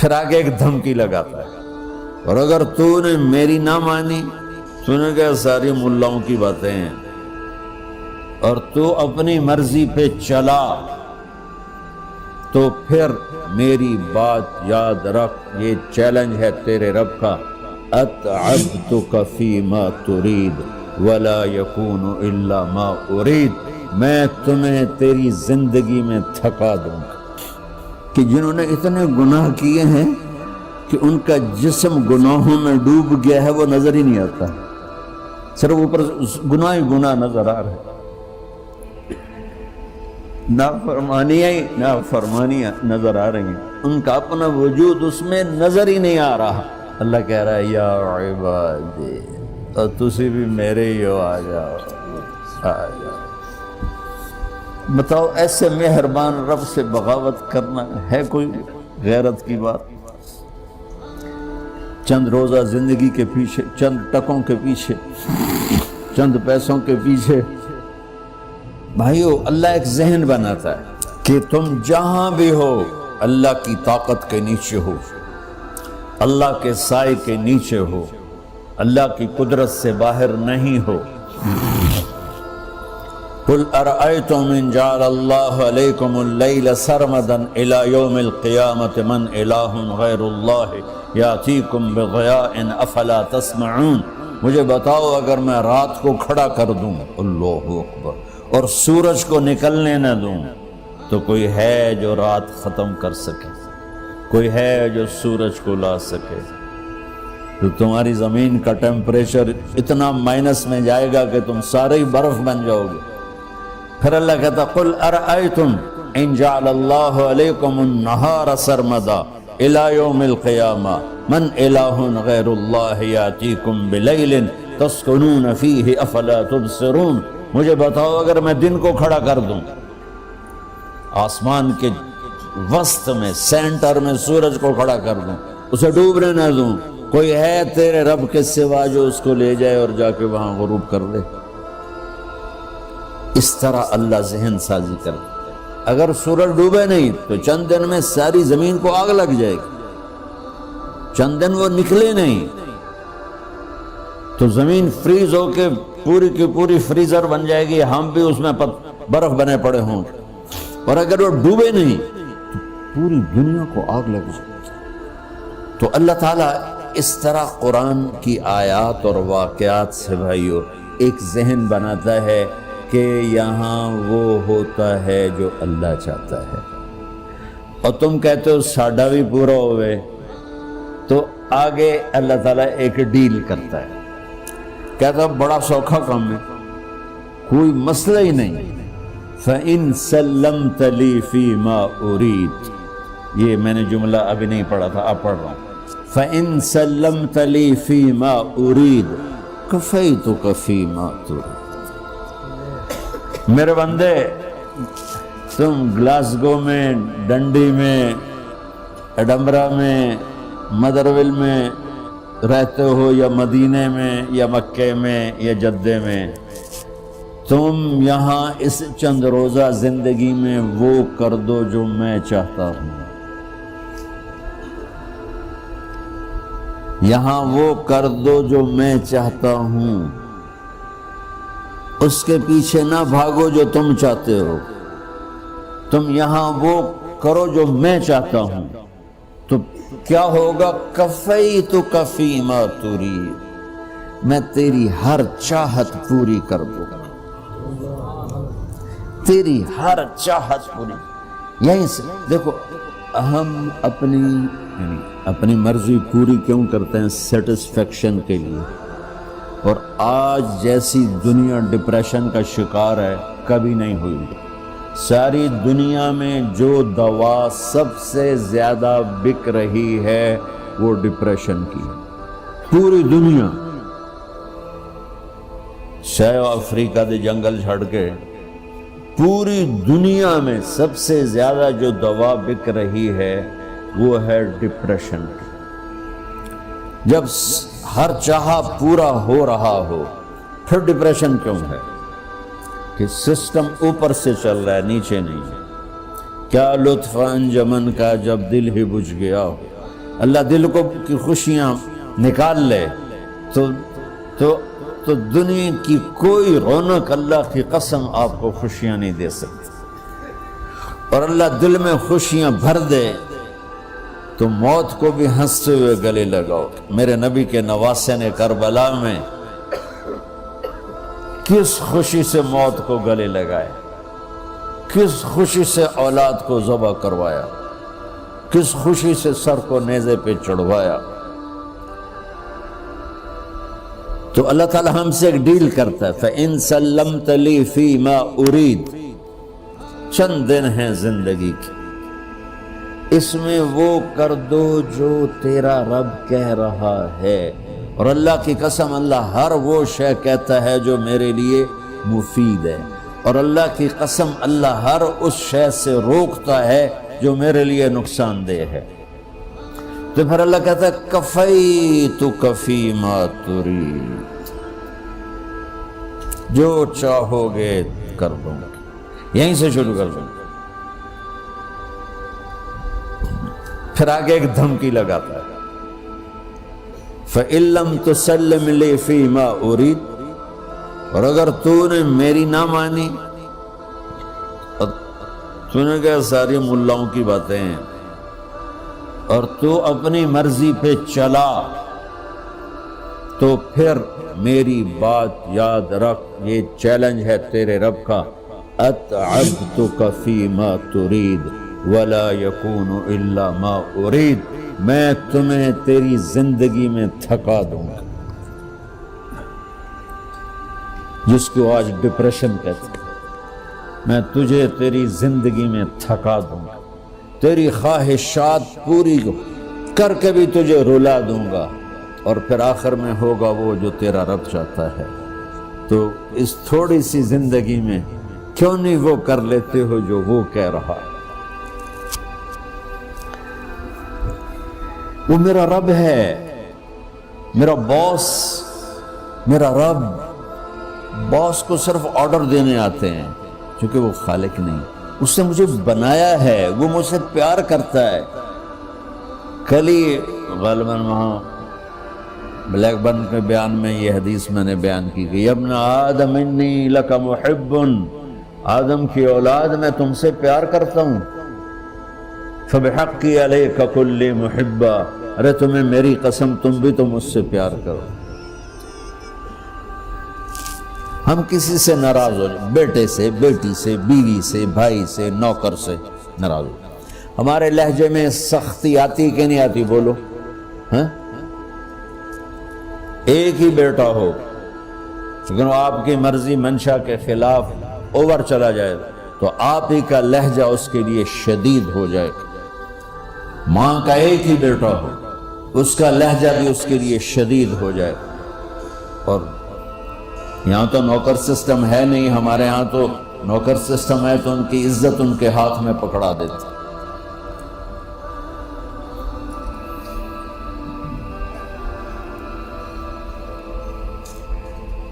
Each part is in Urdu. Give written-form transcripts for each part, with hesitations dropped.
پھر آگے ایک دھمکی لگاتا ہے، اور اگر تو نے میری نہ مانی، تو نے کہا ساری ملاؤں کی باتیں ہیں، اور تو اپنی مرضی پہ چلا، تو پھر میری بات یاد رکھ، یہ چیلنج ہے تیرے رب کا، اتعبتک فیما ترید ولا یکون الا ما ارید، میں تمہیں تیری زندگی میں تھکا دوں گا۔ کہ جنہوں نے اتنے گناہ کیے ہیں کہ ان کا جسم گناہوں میں ڈوب گیا ہے، وہ نظر ہی نہیں آتا، صرف اوپر گناہ ہی گناہ نظر آ رہا ہے، نافرمانیاں نظر آ رہی ہیں، ان کا اپنا وجود اس میں نظر ہی نہیں آ رہا۔ اللہ کہہ رہا ہے یا عبادی، اور تسی بھی میرے ہی ہو، آ جاؤ آ جاؤ۔ بتاؤ ایسے مہربان رب سے بغاوت کرنا ہے کوئی غیرت کی بات؟ چند روزہ زندگی کے پیچھے، چند ٹکوں کے پیچھے، چند پیسوں کے پیچھے، بھائیو اللہ ایک ذہن بناتا ہے کہ تم جہاں بھی ہو اللہ کی طاقت کے نیچے ہو، اللہ کے سائے کے نیچے ہو، اللہ کی قدرت سے باہر نہیں ہو۔ قل ارأيتم ان جعل الله عليكم الليل سرمدا الى يوم القيامة من اله غير الله ياتيكم بضياء افلا تسمعون، مجھے بتاؤ اگر میں رات کو کھڑا کر دوں، اللہ اکبر، اور سورج کو نکلنے نہ دوں، تو کوئی ہے جو رات ختم کر سکے؟ کوئی ہے جو سورج کو لا سکے؟ تو تمہاری زمین کا ٹیمپریچر اتنا مائنس میں جائے گا کہ تم سارے ہی برف بن جاؤ گے۔ پھر اللہ کہتا قل ارأیتم ان جعل اللہ علیکم النہار سرمدا الى یوم القیامہ من الہ غیر اللہ یاتیکم بلیل تسکنون فیہ افلا تبصرون، مجھے بتاؤ اگر میں دن کو کھڑا کر دوں، آسمان کے وسط میں سینٹر میں سورج کو کھڑا کر دوں، اسے ڈوبنے نہ دوں، کوئی ہے تیرے رب کے سوا جو اس کو لے جائے اور جا کے وہاں غروب کر دے؟ اس طرح اللہ ذہن سازی کرتا ہے۔ اگر سورج ڈوبے نہیں تو چند دن میں ساری زمین کو آگ لگ جائے گی، چند دن وہ نکلے نہیں تو زمین فریز ہو کے پوری کی پوری فریزر بن جائے گی، ہم بھی اس میں برف بنے پڑے ہوں، اور اگر وہ ڈوبے نہیں تو پوری دنیا کو آگ لگ جائے گی۔ تو اللہ تعالیٰ اس طرح قرآن کی آیات اور واقعات سے بھائیو ایک ذہن بناتا ہے کہ یہاں وہ ہوتا ہے جو اللہ چاہتا ہے، اور تم کہتے ہو ساڈا بھی پورا ہوئے، تو آگے اللہ تعالیٰ ایک ڈیل کرتا ہے، کہتا ہے بڑا سوکھا کام ہے، کوئی مسئلہ ہی نہیں، فَإِن سَلَّمْتَ لِي فِي مَا أُرِيد، یہ میں نے جملہ ابھی نہیں پڑھا تھا، اب پڑھ رہا ہوں، فَإِن سَلَّمْتَ لِي فِي مَا أُرِيد كَفَيْتُكَ فِي مَا تُرِيد۔ میرے بندے، تم گلاسگو میں، ڈنڈی میں، ایڈمبرا میں، مدرول میں رہتے ہو، یا مدینے میں، یا مکے میں، یا جدے میں، تم یہاں اس چند روزہ زندگی میں وہ کر دو جو میں چاہتا ہوں، یہاں وہ کر دو جو میں چاہتا ہوں، اس کے پیچھے نہ بھاگو جو تم چاہتے ہو، تم یہاں وہ کرو جو میں چاہتا ہوں، تو کیا ہوگا؟ کفیتک فیما ترید، میں تیری ہر چاہت پوری کر دوں گا، تیری ہر چاہت پوری۔ یہیں سے دیکھو، ہم اپنی مرضی پوری کیوں کرتے ہیں؟ سیٹسفیکشن کے لیے۔ اور آج جیسی دنیا ڈپریشن کا شکار ہے کبھی نہیں ہوئی۔ ساری دنیا میں جو دوا سب سے زیادہ بک رہی ہے وہ ڈپریشن کی ہے، پوری دنیا، شاید افریقہ دے جنگل چھڑ کے پوری دنیا میں سب سے زیادہ جو دوا بک رہی ہے وہ ہے ڈپریشن کی۔ جب ہر چاہا پورا ہو رہا ہو پھر ڈپریشن کیوں ہے؟ کہ سسٹم اوپر سے چل رہا ہے، نیچے نہیں۔ کیا لطف انجمن کا جب دل ہی بجھ گیا ہو، اللہ دل کو کی خوشیاں نکال لے تو دنیا کی کوئی رونق اللہ کی قسم آپ کو خوشیاں نہیں دے سکتی، اور اللہ دل میں خوشیاں بھر دے تو موت کو بھی ہنستے ہوئے گلے لگاؤ۔ میرے نبی کے نواسے نے کربلا میں کس خوشی سے موت کو گلے لگائے، کس خوشی سے اولاد کو ذبح کروایا، کس خوشی سے سر کو نیزے پہ چڑھوایا۔ تو اللہ تعالی ہم سے ایک ڈیل کرتا ہے، فَإِن سَلَّمْتَ لِي فِي مَا أُرِيد، چند دن ہیں زندگی کی، اس میں وہ کر دو جو تیرا رب کہہ رہا ہے۔ اور اللہ کی قسم اللہ ہر وہ شے کہتا ہے جو میرے لیے مفید ہے، اور اللہ کی قسم اللہ ہر اس شے سے روکتا ہے جو میرے لیے نقصان دہ ہے۔ تو پھر اللہ کہتا ہے کفیتک فی ما ترید، جو چاہو گے کر دوں گا، یہیں سے شروع کر دوں گا۔ پھر آگے ایک دھمکی لگاتا ہے، فَإِن لَّمْ تُسَلِّمْ لِي فِي مَا أُرِيدُ، اور اگر تو نے میری نہ مانی، تو نے کہا ساری ملاؤں کی باتیں ہیں، اور تو اپنی مرضی پہ چلا، تو پھر میری بات یاد رکھ، یہ چیلنج ہے تیرے رب کا، أَتْعَبْتُكَ فِي مَا تُرِيدُ وَلَا يَكُونُ إِلَّا مَا أُرِيدُ، میں تمہیں تیری زندگی میں تھکا دوں گا، جس کو آج ڈپریشن کہتے ہیں، میں تجھے تیری زندگی میں تھکا دوں گا، تیری خواہشات پوری کر کے بھی تجھے رلا دوں گا، اور پھر آخر میں ہوگا وہ جو تیرا رب چاہتا ہے۔ تو اس تھوڑی سی زندگی میں کیوں نہیں وہ کر لیتے ہو جو وہ کہہ رہا ہے؟ وہ میرا رب ہے، میرا باس، میرا رب۔ باس کو صرف آرڈر دینے آتے ہیں، کیونکہ وہ خالق نہیں، اس نے مجھے بنایا ہے، وہ مجھ سے پیار کرتا ہے۔ کل ہی غالباً وہاں بلیک برن کے بیان میں یہ حدیث میں نے بیان کی کہ ابن آدم انی لک محب، آدم کی اولاد میں تم سے پیار کرتا ہوں، فبحقی علیک کل محبا، ارے تمہیں میری قسم تم بھی تو مجھ سے پیار کرو۔ ہم کسی سے ناراض ہو جائیں، بیٹے سے، بیٹی سے، بیوی سے، بھائی سے، نوکر سے ناراض ہو جائیں، ہمارے لہجے میں سختی آتی کہ نہیں آتی؟ بولو ہاں؟ ایک ہی بیٹا ہو لیکن وہ آپ کی مرضی منشا کے خلاف اوور چلا جائے تو آپ ہی کا لہجہ اس کے لیے شدید ہو جائے گا۔ ماں کا ایک ہی بیٹا ہو، اس کا لہجہ بھی اس کے لیے شدید ہو جائے گا۔ اور یہاں تو نوکر سسٹم ہے نہیں، ہمارے ہاں تو نوکر سسٹم ہے تو ان کی عزت ان کے ہاتھ میں پکڑا دیتے۔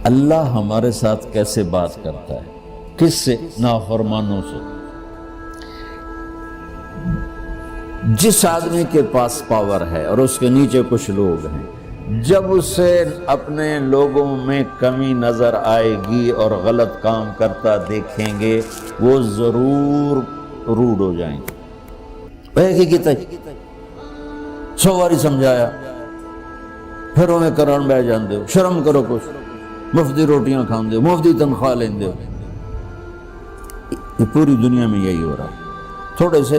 اللہ ہمارے ساتھ کیسے بات کرتا ہے؟ کس سے؟ نافرمانوں سے۔ جس آدمی کے پاس پاور ہے اور اس کے نیچے کچھ لوگ ہیں، جب اسے اپنے لوگوں میں کمی نظر آئے گی اور غلط کام کرتا دیکھیں گے، وہ ضرور روڈ ہو جائیں گے۔ ایک ہی کہتا 100 باری سمجھایا، پھر انہیں کرن بہ جان دے، شرم کرو، کچھ مفتی روٹیاں کھان دے، مفتی تنخواہ لین دے۔ یہ پوری دنیا میں یہی ہو رہا ہے۔ تھوڑے سے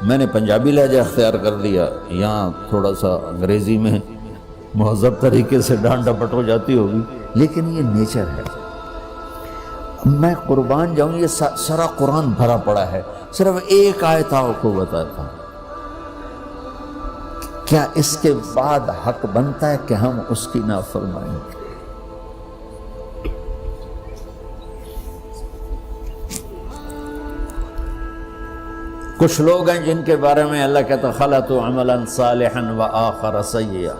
میں نے پنجابی لہجہ اختیار کر لیا، یہاں تھوڑا سا انگریزی میں مہذب طریقے سے ڈانٹ ڈپٹ ہو جاتی ہوگی، لیکن یہ نیچر ہے۔ میں قربان جاؤں، یہ سارا قرآن بھرا پڑا ہے، صرف ایک آیت آپ کو بتاتا ہوں۔ کیا اس کے بعد حق بنتا ہے کہ ہم اس کی نافرمانی کریں؟ کچھ لوگ ہیں جن کے بارے میں اللہ کہتا خلطوا عملا صالحا وآخر سیئا۔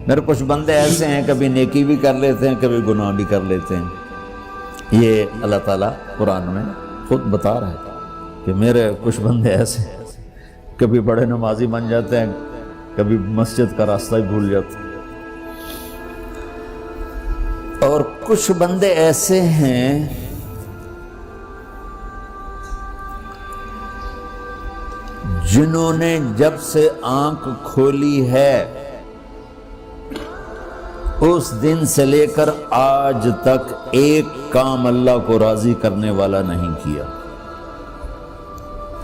میرے کچھ بندے ایسے ہیں، کبھی نیکی بھی کر لیتے ہیں، کبھی گناہ بھی کر لیتے ہیں۔ یہ اللہ تعالیٰ قرآن میں خود بتا رہا ہے کہ میرے کچھ بندے ایسے ہیں، کبھی بڑے نمازی بن جاتے ہیں، کبھی مسجد کا راستہ ہی بھول جاتا. اور کچھ بندے ایسے ہیں جنہوں نے جب سے آنکھ کھولی ہے اس دن سے لے کر آج تک ایک کام اللہ کو راضی کرنے والا نہیں کیا.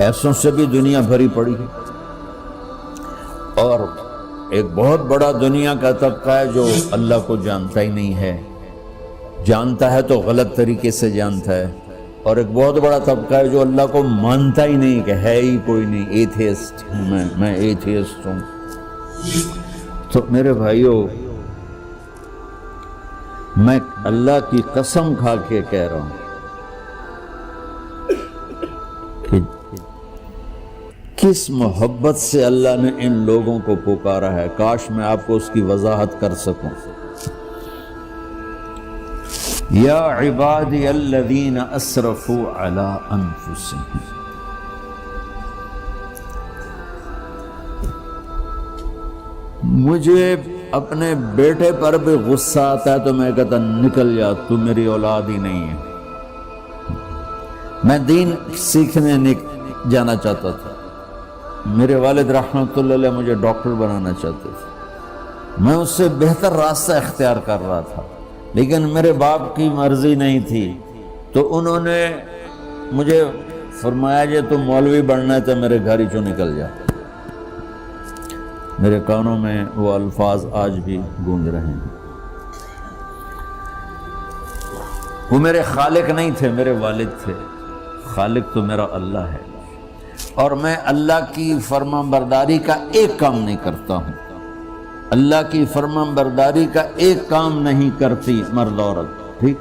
ایسوں سے بھی دنیا بھری پڑی ہے. اور ایک بہت بڑا دنیا کا طبقہ ہے جو اللہ کو جانتا ہی نہیں ہے، جانتا ہے تو غلط طریقے سے جانتا ہے. اور ایک بہت بڑا طبقہ ہے جو اللہ کو مانتا ہی نہیں کہ ہے ہی کوئی نہیں. ایتھیسٹ ہوں میں ایتھیسٹ ہوں. تو میرے بھائیو، میں اللہ کی قسم کھا کے کہہ رہا ہوں کہ کس محبت سے اللہ نے ان لوگوں کو پکارا ہے، کاش میں آپ کو اس کی وضاحت کر سکوں. یا عبادی الذین اسرفوا علی انفسہم. مجھے اپنے بیٹے پر بھی غصہ آتا ہے تو میں کہتا نکل جا، تو میری اولاد ہی نہیں ہے. میں دین سیکھنے جانا چاہتا تھا. میرے والد رحمۃ اللہ علیہ مجھے ڈاکٹر بنانا چاہتے تھے. میں اس سے بہتر راستہ اختیار کر رہا تھا، لیکن میرے باپ کی مرضی نہیں تھی. تو انہوں نے مجھے فرمایا جی تو مولوی بننا ہے تو میرے گھر ہی چوں نکل جا. میرے کانوں میں وہ الفاظ آج بھی گونج رہے ہیں. وہ میرے خالق نہیں تھے، میرے والد تھے. خالق تو میرا اللہ ہے، اور میں اللہ کی فرمان برداری کا ایک کام نہیں کرتا ہوں. اللہ کی فرمان برداری کا ایک کام نہیں کرتی مرد عورت. ٹھیک،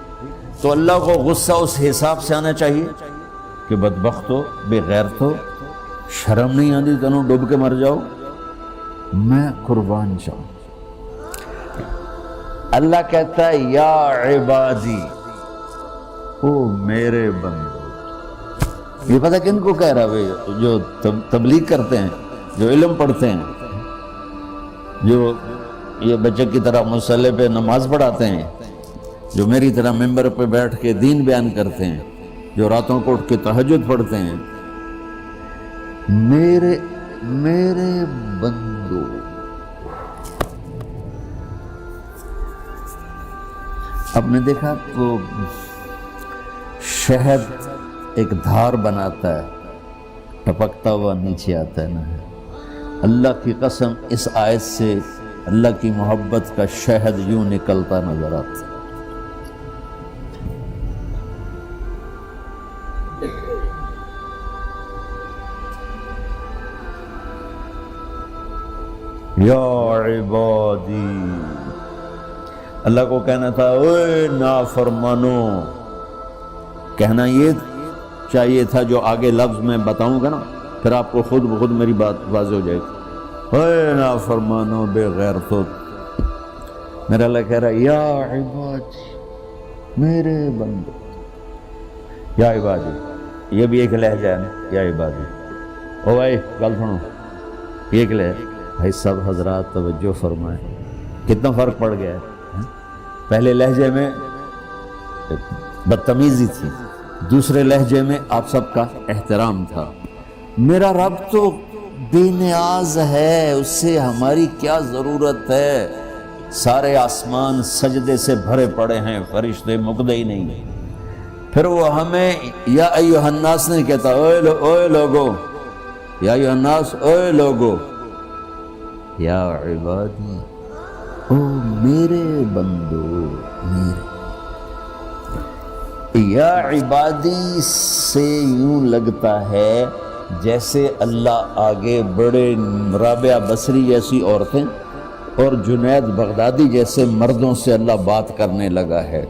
تو اللہ کو غصہ اس حساب سے آنا چاہیے کہ بدبخت ہو، بے غیرت ہو، شرم نہیں آتی تنوں ڈوب کے مر جاؤ. میں قربان جاؤں. اللہ کہتا ہے یا عبادی، او میرے بندو. یہ پتہ کن کو کہہ رہا ہے؟ جو تبلیغ کرتے ہیں، جو علم پڑھتے ہیں، جو یہ بچے کی طرح مصلی پہ نماز پڑھاتے ہیں، جو میری طرح ممبر پہ بیٹھ کے دین بیان کرتے ہیں، جو راتوں کو اٹھ کے تہجد پڑھتے ہیں. میرے بندو، آپ نے دیکھا وہ شہد ایک دھار بناتا ہے، ٹپکتا ہوا نیچے آتا ہے نا. اللہ کی قسم اس آیت سے اللہ کی محبت کا شہد یوں نکلتا نظر آتا. یا عبادی، اللہ کو کہنا تھا اوے نافرمانو. کہنا یہ چاہیے تھا جو آگے لفظ میں بتاؤں گا نا، پھر آپ کو خود بخود میری بات واضح ہو جائے گی. اوے نافرمانو، بے غیرتو. میرا اللہ کہہ رہا ہے یا عبادی، میرے بندو. یا عبادی، یہ بھی ایک لہجہ ہے نا، یا عبادی. او بھائی گل سنو، یہ ایک لہجہ. بھائی سب حضرات توجہ فرمائیں، کتنا فرق پڑ گیا ہے. پہلے لہجے میں بدتمیزی تھی، دوسرے لہجے میں آپ سب کا احترام تھا. میرا رب تو بے نیاز ہے، اس سے ہماری کیا ضرورت ہے. سارے آسمان سجدے سے بھرے پڑے ہیں، فرشتے مقدے ہی نہیں. پھر وہ ہمیں یا ایھا الناس نہیں کہتا، اوے لوگو، یا ایھا الناس، اوے لوگو. یا عبادی، او میرے بندو، میرے. یا عبادی سے یوں لگتا ہے جیسے اللہ آگے بڑے رابعہ بصری جیسی عورتیں اور جنید بغدادی جیسے مردوں سے اللہ بات کرنے لگا ہے.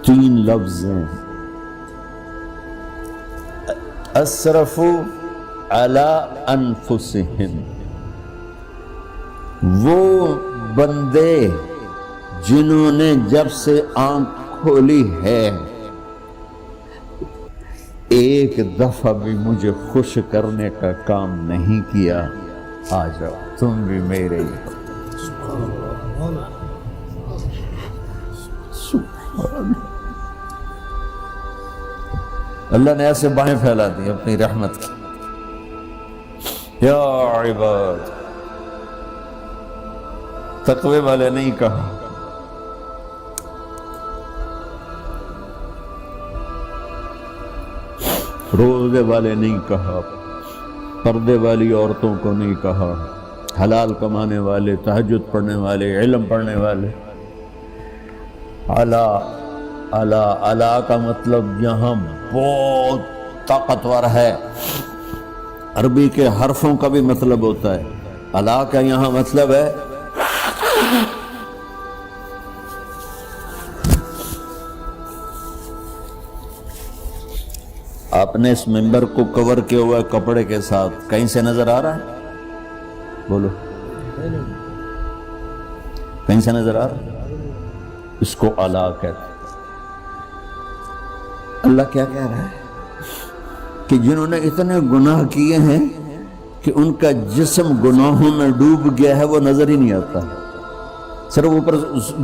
3 لفظ ہیں، اسرفوا علی انفسہم. وہ بندے جنہوں نے جب سے آنکھ کھولی ہے ایک دفعہ بھی مجھے خوش کرنے کا کام نہیں کیا، آ جاؤ تم بھی میرے ہی ہو۔ اللہ نے ایسے باہیں پھیلا دی اپنی رحمت کی۔ یا عباد، تقوی والے نہیں کہا، روزے والے نہیں کہا، پردے والی عورتوں کو نہیں کہا، حلال کمانے والے، تہجد پڑھنے والے، علم پڑھنے والے۔ اعلیٰ اعلیٰ اعلیٰ کا مطلب یہاں بہت طاقتور ہے، عربی کے حرفوں کا بھی مطلب ہوتا ہے۔ اعلیٰ کا یہاں مطلب ہے آپ نے اس ممبر کو کور کیا ہوا ہے کپڑے کے ساتھ، کہیں سے نظر آ رہا ہے؟ بولو، کہیں سے نظر آ رہا ہے؟ اس کو اعلیٰ کہتے ہیں۔ اللہ کیا کہہ رہا ہے کہ جنہوں نے اتنے گناہ کیے ہیں کہ ان کا جسم گناہوں میں ڈوب گیا ہے، وہ نظر ہی نہیں آتا، صرف اوپر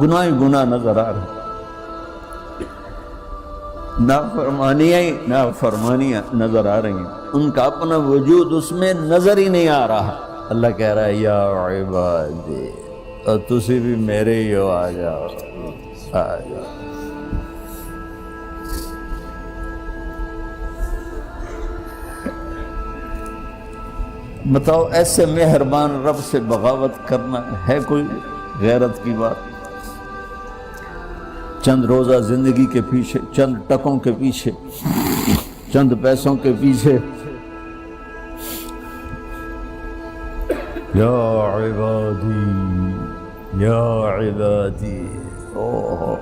گناہ ہی گناہ نظر آ رہا ہے، نافرمانیاں نظر آ رہی ہیں، ان کا اپنا وجود اس میں نظر ہی نہیں آ رہا۔ اللہ کہہ رہا ہے یا عبادی، اور تسی بھی میرے ہی ہو، آ جاؤ آ جاؤ۔ بتاؤ ایسے مہربان رب سے بغاوت کرنا ہے کوئی غیرت کی بات؟ چند روزہ زندگی کے پیچھے، چند ٹکوں کے پیچھے، چند پیسوں کے پیچھے، یا عبادی یا عبادی، اوہ